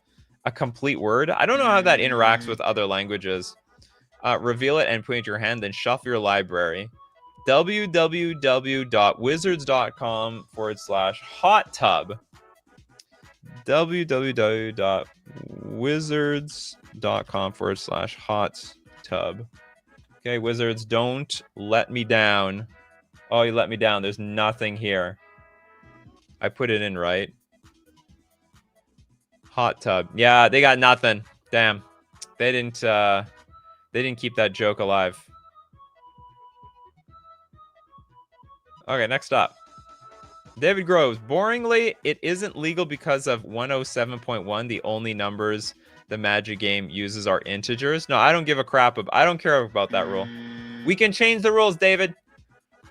A complete word? I don't know how that interacts with other languages. Reveal it and put it in your hand, then shuffle your library. www.wizards.com/hot tub. www.wizards.com/hot tub. Okay, Wizards, don't let me down. Oh, you let me down. There's nothing here. I put it in right. Hot tub. Yeah, they got nothing. Damn. They didn't keep that joke alive. Okay, next up. David Groves. Boringly, it isn't legal because of 107.1. The only numbers the Magic game uses are integers. No, I don't give a crap. I don't care about that rule. We can change the rules, David.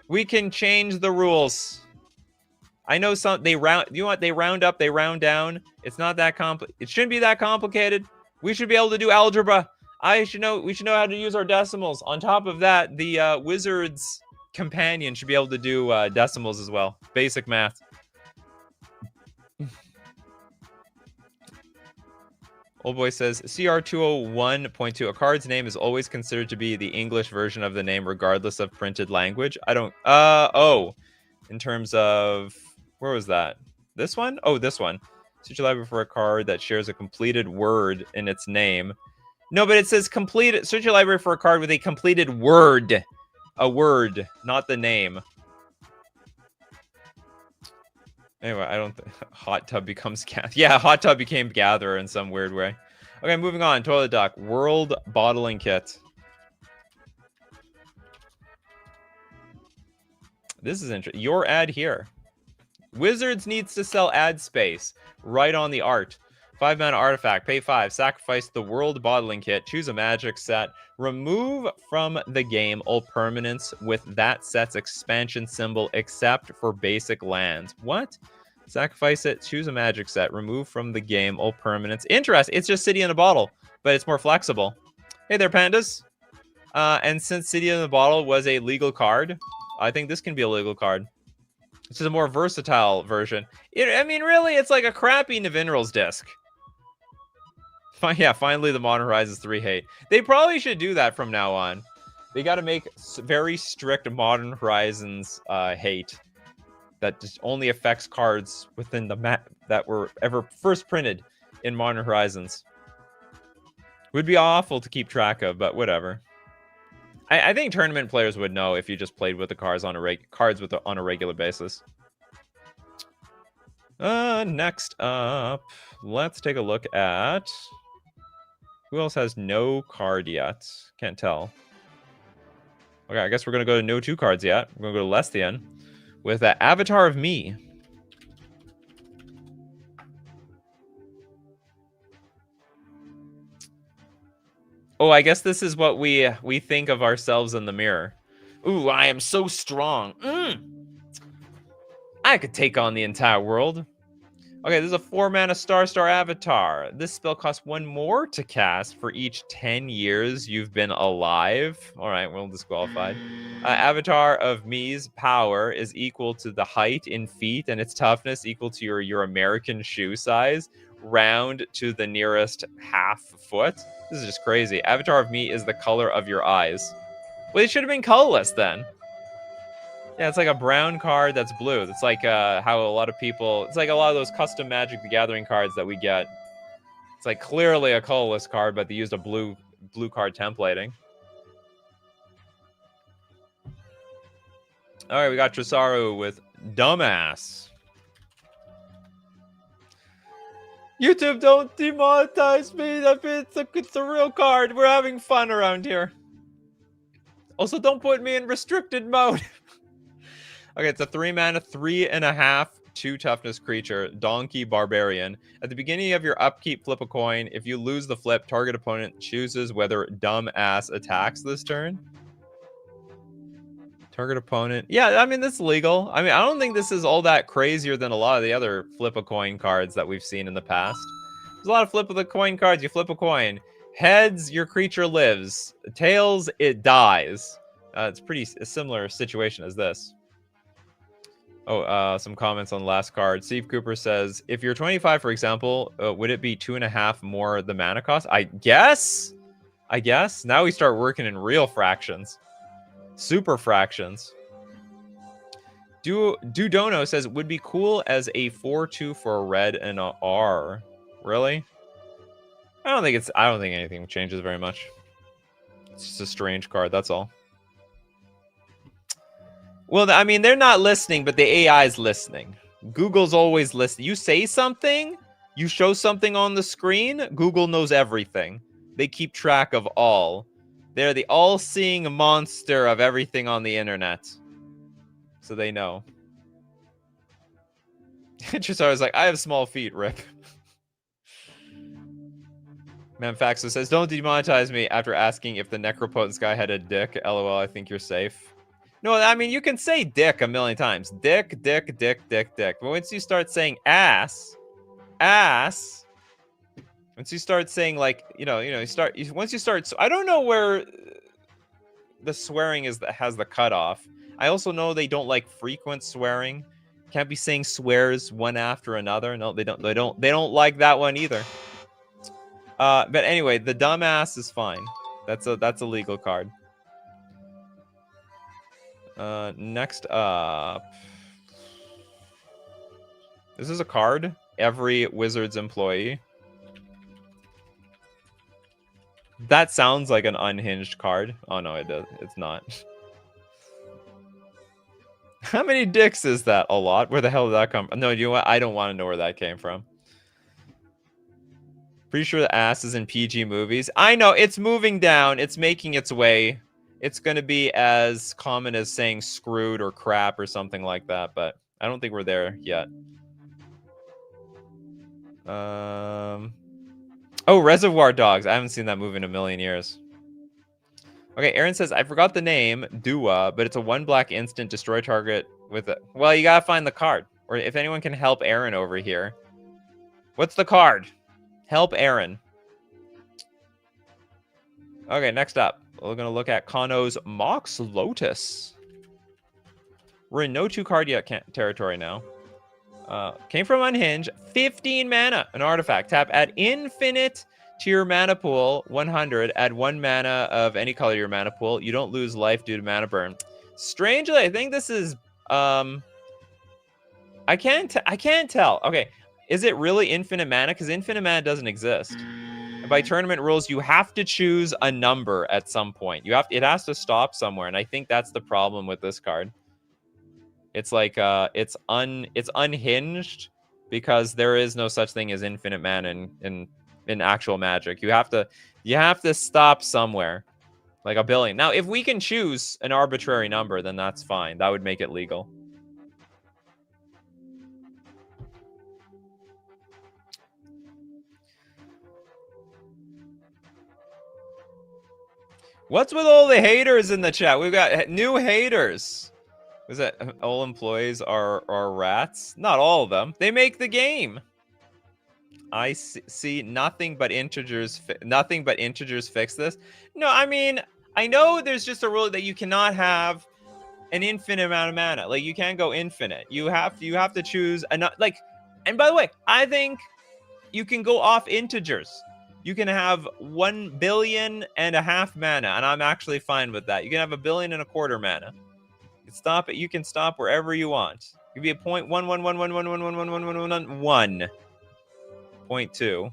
We can change the rules. I know they round. You know what? They round up. They round down. It's not that complicated. It shouldn't be that complicated. We should be able to do algebra. We should know how to use our decimals. On top of that, the Wizards companion should be able to do decimals as well. Basic math. Old boy says, CR201.2, a card's name is always considered to be the English version of the name regardless of printed language. I don't, oh, in terms of, where was that? This one? Oh, this one. Search your library for a card that shares a completed word in its name. No, but it says search your library for a card with a completed word. A word, not the name. Anyway, I don't think Hot Tub becomes yeah, Hot Tub became Gatherer in some weird way. Okay, moving on. Toilet Duck. World Bottling Kit. This is interesting. Your ad here. Wizards needs to sell ad space. Right on the art. 5-mana artifact. Pay 5. Sacrifice the World Bottling Kit. Choose a magic set. Remove from the game all permanents with that set's expansion symbol except for basic lands. What? Sacrifice it. Choose a magic set. Remove from the game all permanents. Interesting. It's just City in a Bottle, but it's more flexible. Hey there, pandas. And since City in the Bottle was a legal card, I think this can be a legal card. This is a more versatile version. I mean, really, it's like a crappy Navinrals disc. Yeah, finally the Modern Horizons 3 hate. They probably should do that from now on. They got to make very strict Modern Horizons hate that just only affects cards within the map that were ever first printed in Modern Horizons. Would be awful to keep track of, but whatever. I think tournament players would know if you just played with the cards on a regular basis. Next up, let's take a look at who else has no card yet. Can't tell. Okay, I guess we're gonna go to no 2 cards yet. We're gonna go to Lesthian with Avatar of Me. Oh, I guess this is what we think of ourselves in the mirror. Ooh, I am so strong. I could take on the entire world. Okay, this is a 4-mana Star Avatar. This spell costs 1 more to cast for each 10 years you've been alive. All right, well, disqualified. Avatar of Me's power is equal to the height in feet, and its toughness equal to your American shoe size, round to the nearest half foot. This is just crazy. Avatar of Me is the color of your eyes. Well, it should have been colorless then. Yeah, it's like a brown card that's blue. It's like how a lot of people... It's like a lot of those custom Magic the Gathering cards that we get. It's like clearly a colorless card, but they used a blue card templating. All right, we got Tresaru with Dumbass. YouTube, don't demonetize me. It's a real card. We're having fun around here. Also, don't put me in restricted mode. Okay, it's a 3-mana, 3.5, 2 toughness creature, Donkey Barbarian. At the beginning of your upkeep, flip a coin. If you lose the flip, target opponent chooses whether Dumbass attacks this turn. Target opponent. Yeah, I mean, that's legal. I mean, I don't think this is all that crazier than a lot of the other flip a coin cards that we've seen in the past. There's a lot of flip of the coin cards. You flip a coin. Heads, your creature lives. Tails, it dies. It's pretty a similar situation as this. Oh, some comments on the last card. Steve Cooper says, if you're 25, for example, would it be 2.5 more the mana cost? I guess. Now we start working in real fractions. Super fractions. Dudono says, would be cool as a 4/2 for a red and a R. Really? I don't think anything changes very much. It's just a strange card, that's all. Well, I mean, they're not listening, but the AI is listening. Google's always listening. You say something, you show something on the screen, Google knows everything. They keep track of all. They're the all-seeing monster of everything on the internet. So they know. Trisar's like, I have small feet, rip. Manfaxo says, don't demonetize me after asking if the Necropotence guy had a dick. LOL, I think you're safe. No, I mean, you can say dick a million times. Dick. But once you start saying ass, once you start saying, like, once you start, so I don't know where the swearing has the cutoff. I also know they don't like frequent swearing. Can't be saying swears one after another. No, they don't like that one either. But anyway, the dumbass is fine. That's a legal card. Next up, this is a card. Every Wizards employee. That sounds like an unhinged card. Oh no, it does. It's not. How many dicks is that? A lot. Where the hell did that come from? No, you know what? I don't want to know where that came from. Pretty sure the ass is in PG movies. I know, it's moving down. It's making its way. It's going to be as common as saying screwed or crap or something like that, but I don't think we're there yet. Oh, Reservoir Dogs. I haven't seen that movie in a million years. Okay, Aaron says, I forgot the name, Dua, but it's a 1 black instant, destroy target with it. Well, you gotta find the card. Or if anyone can help Aaron over here. What's the card? Help Aaron. Okay, next up. We're going to look at Kano's Mox Lotus. We're in no 2 card yet territory now. Came from Unhinged. 15 mana. An artifact. Tap. Add infinite to your mana pool. 100. Add 1 mana of any color to your mana pool. You don't lose life due to mana burn. Strangely, I think this is... I can't tell. Okay. Is it really infinite mana? Because infinite mana doesn't exist. And by tournament rules, you have to choose a number at some point. It has to stop somewhere, and I think that's the problem with this card. It's like it's unhinged because there is no such thing as infinite mana in actual Magic. You have to stop somewhere, like a billion. Now, if we can choose an arbitrary number, then that's fine. That would make it legal. What's with all the haters in the chat? We've got new haters. Was that all employees are rats? Not all of them. They make the game. I see nothing but integers. Nothing but integers fix this. No, I mean, I know there's just a rule that you cannot have an infinite amount of mana. Like, you can't go infinite. You have to choose enough. Like, and by the way, I think you can go off integers. You can have 1.5 billion mana, and I'm actually fine with that. You can have 1.25 billion mana. You can stop it. You can stop wherever you want. It could be a 0.111111111.2.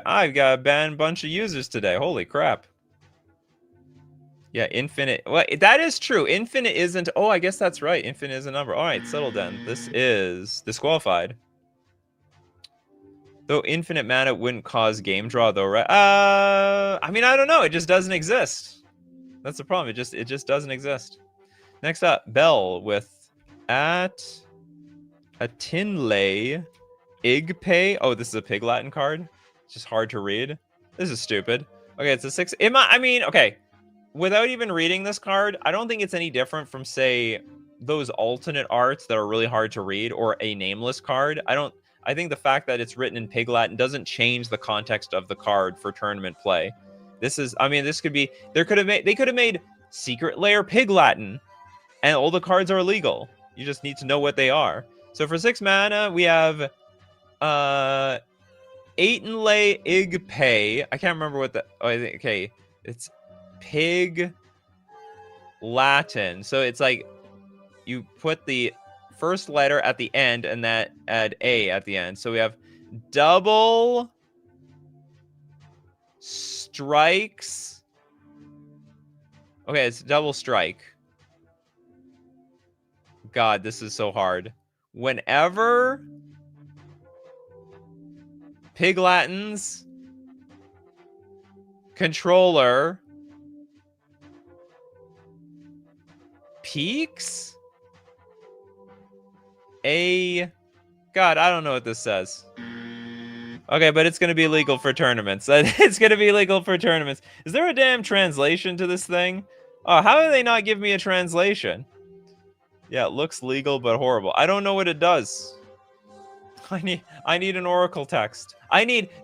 I've got a banned bunch of users today. Holy crap. Yeah, infinite. Well, that is true. Infinite isn't. Oh, I guess that's right. Infinite is a number. All right, settle down. This is disqualified. Though infinite mana wouldn't cause game draw, though, right? I mean, I don't know. It just doesn't exist. That's the problem. It just doesn't exist. Next up, Bell with at a Tinlay Igpay. Oh, this is a Pig Latin card. It's just hard to read. This is stupid. Okay, it's a 6. I mean, okay. Without even reading this card, I don't think it's any different from, say, those alternate arts that are really hard to read, or a nameless card. I think the fact that it's written in Pig Latin doesn't change the context of the card for tournament play. This could be, they could have made Secret Lair Pig Latin, and all the cards are illegal. You just need to know what they are. So for 6 mana, we have Eightenlay Igpay. I can't remember what the. Oh, I think, okay, it's Pig Latin. So it's like you put the first letter at the end and that add A at the end. So we have double strikes. Okay, it's double strike. God, this is so hard. Whenever Pig Latin's controller peaks a... God, I don't know what this says. Okay, but it's going to be legal for tournaments. It's going to be legal for tournaments. Is there a damn translation to this thing? Oh, how do they not give me a translation? Yeah, it looks legal but horrible. I don't know what it does. I need an Oracle text.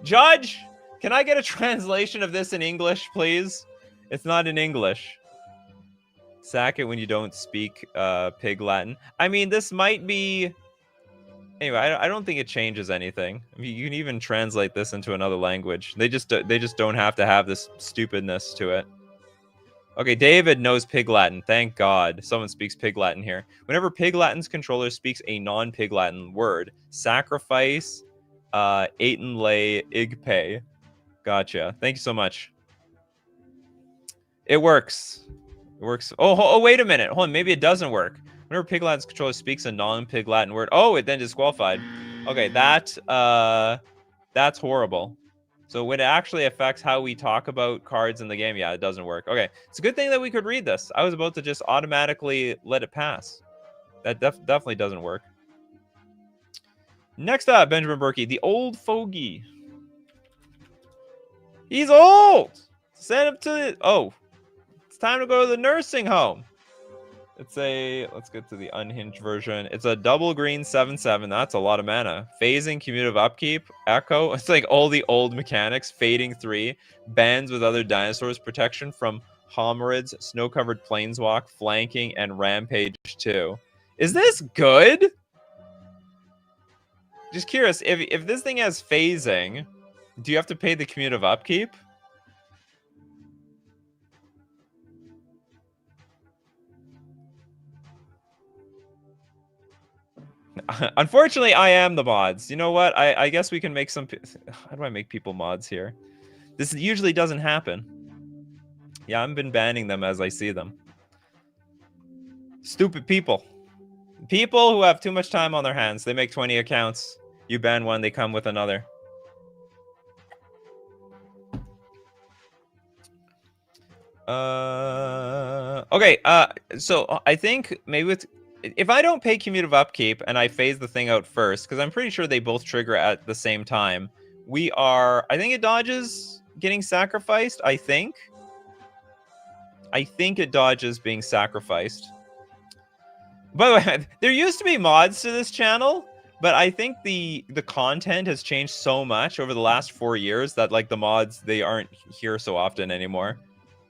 Judge, can I get a translation of this in English, please? It's not in English. Sack it when you don't speak Pig Latin. I mean, this might be... Anyway, I don't think it changes anything. I mean, you can even translate this into another language. They just don't have to have this stupidness to it. Okay, David knows Pig Latin. Thank God. Someone speaks Pig Latin here. Whenever Pig Latin's controller speaks a non-Pig Latin word, sacrifice Eightenlay Igpay. Gotcha. Thank you so much. It works. It works. Oh, wait a minute. Hold on. Maybe it doesn't work. Whenever Pig Latin's controller speaks a non-Pig Latin word. Oh, it then disqualified. Okay, that's horrible. So when it actually affects how we talk about cards in the game, yeah, it doesn't work. Okay, it's a good thing that we could read this. I was about to just automatically let it pass. That definitely doesn't work. Next up, Benjamin Berkey, the old fogey. He's old! Send him to the... Oh, it's time to go to the nursing home. Let's get to the unhinged version. It's a double green 7/7. That's a lot of mana. Phasing, cumulative upkeep, echo. It's like all the old mechanics. Fading 3, bands with other dinosaurs, protection from homerids, snow-covered planeswalk, flanking, and rampage 2. Is this good? Just curious, if this thing has phasing, do you have to pay the cumulative upkeep? Unfortunately, I am the mods. You know what? I guess we can make some... How do I make people mods here? This usually doesn't happen. Yeah, I've been banning them as I see them. Stupid people. People who have too much time on their hands. They make 20 accounts. You ban one, they come with another. Okay, so I think maybe with... If I don't pay cumulative upkeep and I phase the thing out first, because I'm pretty sure they both trigger at the same time, we are... I think it dodges getting sacrificed, I think. I think it dodges being sacrificed. By the way, there used to be mods to this channel, but I think the content has changed so much over the last 4 years that, like, the mods, they aren't here so often anymore.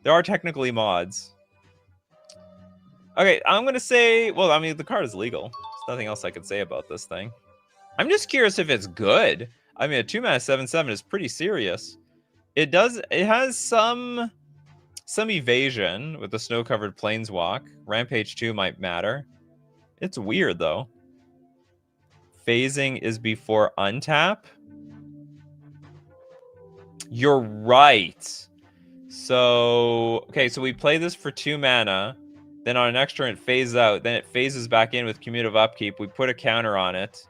There are technically mods. Okay, I'm gonna say... Well, I mean, the card is legal. There's nothing else I could say about this thing. I'm just curious if it's good. I mean, a 2-mana 7/7 is pretty serious. It has some evasion with the snow-covered planeswalk. Rampage 2 might matter. It's weird, though. Phasing is before untap. You're right. So, okay, so we play this for 2 mana. Then on an next turn, it phases out. Then it phases back in with cumulative upkeep. We put a counter on it.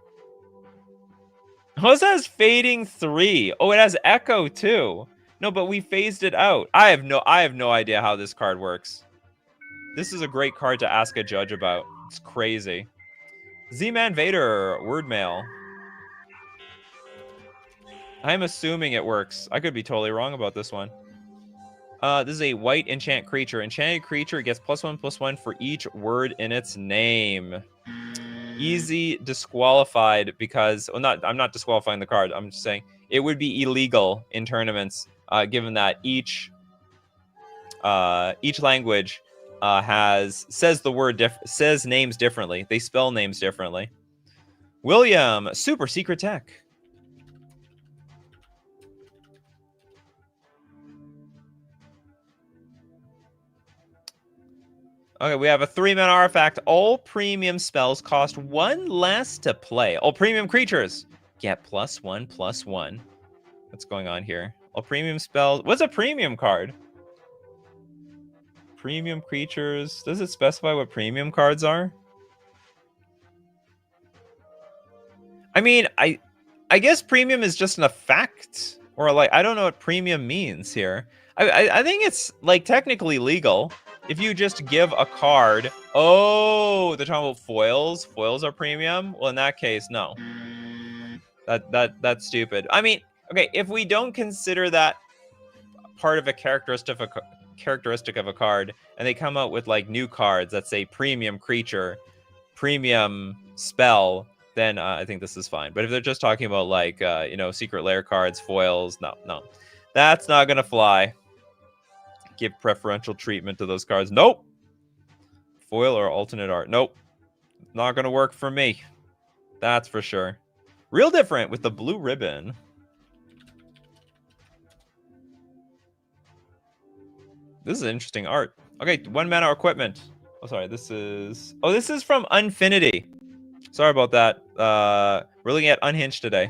Oh, this has fading 3. Oh, it has echo, too. No, but we phased it out. I have no idea how this card works. This is a great card to ask a judge about. It's crazy. Z-Man Vader, word mail. I'm assuming it works. I could be totally wrong about this one. This is a white enchant creature. Enchanted creature gets +1/+1 for each word in its name. Easy disqualified because... Well, I'm not disqualifying the card. I'm just saying it would be illegal in tournaments, given that each language says names differently. They spell names differently. William, super secret tech. Okay, we have a 3-mana artifact. All premium spells cost 1 less to play. All premium creatures get +1/+1. What's going on here? All premium spells. What's a premium card? Premium creatures. Does it specify what premium cards are? I mean, I guess premium is just an effect, or like I don't know what premium means here. I think it's like technically legal if you just give a card. Oh, they're talking about foils. Foils are premium. Well, in that case, no. That's stupid. I mean, okay, if we don't consider that part of a characteristic of a card, and they come out with like new cards that say premium creature, premium spell, then I think this is fine. But if they're just talking about like secret lair cards, foils, no, that's not gonna fly. Give preferential treatment to those cards. Nope. Foil or alternate art. Nope. Not gonna work for me. That's for sure. Real different with the blue ribbon. This is interesting art. Okay, 1-mana equipment. Oh, sorry. This is from Unfinity. Sorry about that. We're looking at Unhinged today.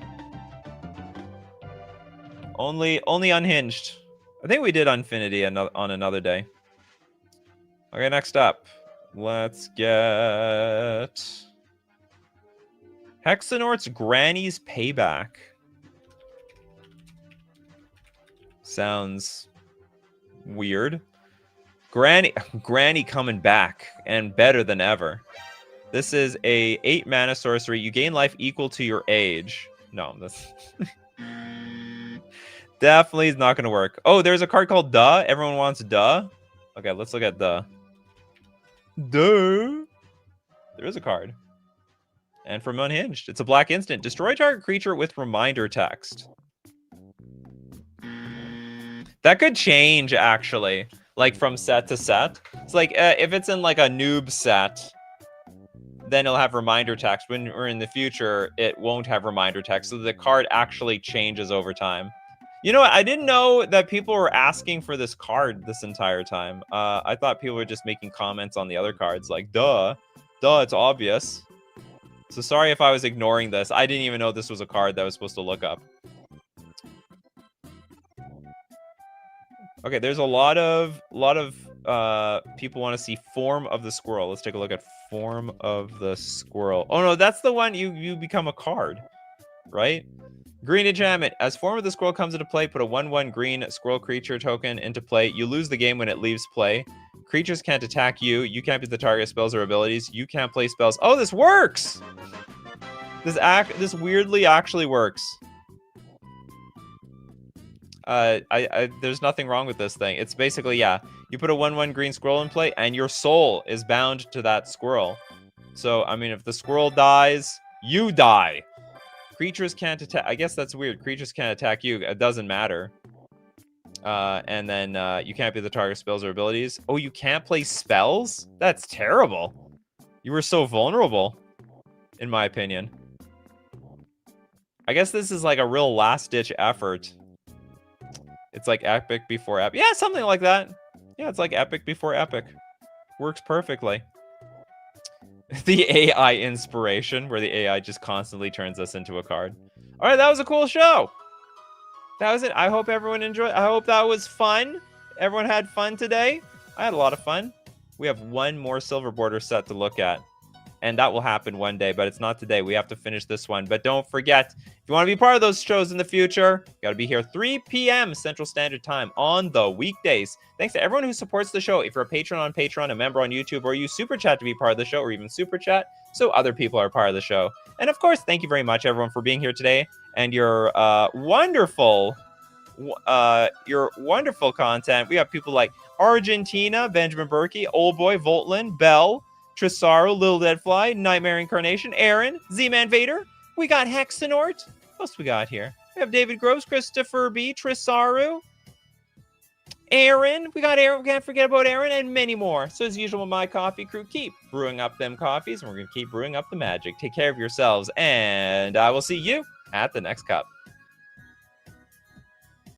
Only Unhinged. I think we did Unfinity on another day. Okay, next up. Let's get... Hexenort's Granny's Payback. Sounds weird. Granny coming back and better than ever. This is a 8-mana sorcery. You gain life equal to your age. No, this definitely is not going to work. Oh, there's a card called Duh. Everyone wants Duh. Okay, let's look at Duh. Duh. There is a card. And from Unhinged, it's a black instant. Destroy target creature with reminder text. That could change, actually, like from set to set. It's like if it's in like a noob set, then it'll have reminder text. When we're in the future, it won't have reminder text. So the card actually changes over time. You know what? I didn't know that people were asking for this card this entire time. I thought people were just making comments on the other cards like, duh, it's obvious. So sorry if I was ignoring this. I didn't even know this was a card that I was supposed to look up. Okay, there's a lot of people want to see Form of the Squirrel. Let's take a look at Form of the Squirrel. Oh no, that's the one you become a card, right? Green enchantment. As Form of the Squirrel comes into play, put a 1/1 green squirrel creature token into play. You lose the game when it leaves play. Creatures can't attack you. You can't be the target spells or abilities. You can't play spells. Oh, this works! This weirdly actually works. There's nothing wrong with this thing. It's basically, yeah, you put a 1/1 green squirrel in play, and your soul is bound to that squirrel. So, I mean, if the squirrel dies, you die. Creatures can't attack. I guess that's weird. Creatures can't attack you. It doesn't matter. And then you can't be the target spells or abilities. Oh, you can't play spells? That's terrible. You were so vulnerable, in my opinion. I guess this is like a real last-ditch effort. It's like epic before epic. Yeah, something like that. Yeah, it's like epic before epic. Works perfectly. The AI inspiration, where the AI just constantly turns us into a card. All right, that was a cool show. That was it. I hope everyone enjoyed. I hope that was fun. Everyone had fun today. I had a lot of fun. We have one more silver border set to look at. And that will happen one day, but it's not today. We have to finish this one. But don't forget, if you want to be part of those shows in the future, you got to be here 3 p.m. Central Standard Time on the weekdays. Thanks to everyone who supports the show. If you're a patron on Patreon, a member on YouTube, or you super chat to be part of the show, or even super chat so other people are part of the show. And of course, thank you very much, everyone, for being here today and your wonderful content. We have people like Argentina, Benjamin Berkey, Old Boy, Voltlin, Bell, Trisaro, Little Deadfly, Nightmare Incarnation, Aaron, Z-Man Vader. We got Hexenort. What else we got here? We have David Groves, Christopher B, Trisaru, Aaron. We got Aaron. We can't forget about Aaron and many more. So as usual, my coffee crew, keep brewing up them coffees, and we're going to keep brewing up the magic. Take care of yourselves, and I will see you at the next cup.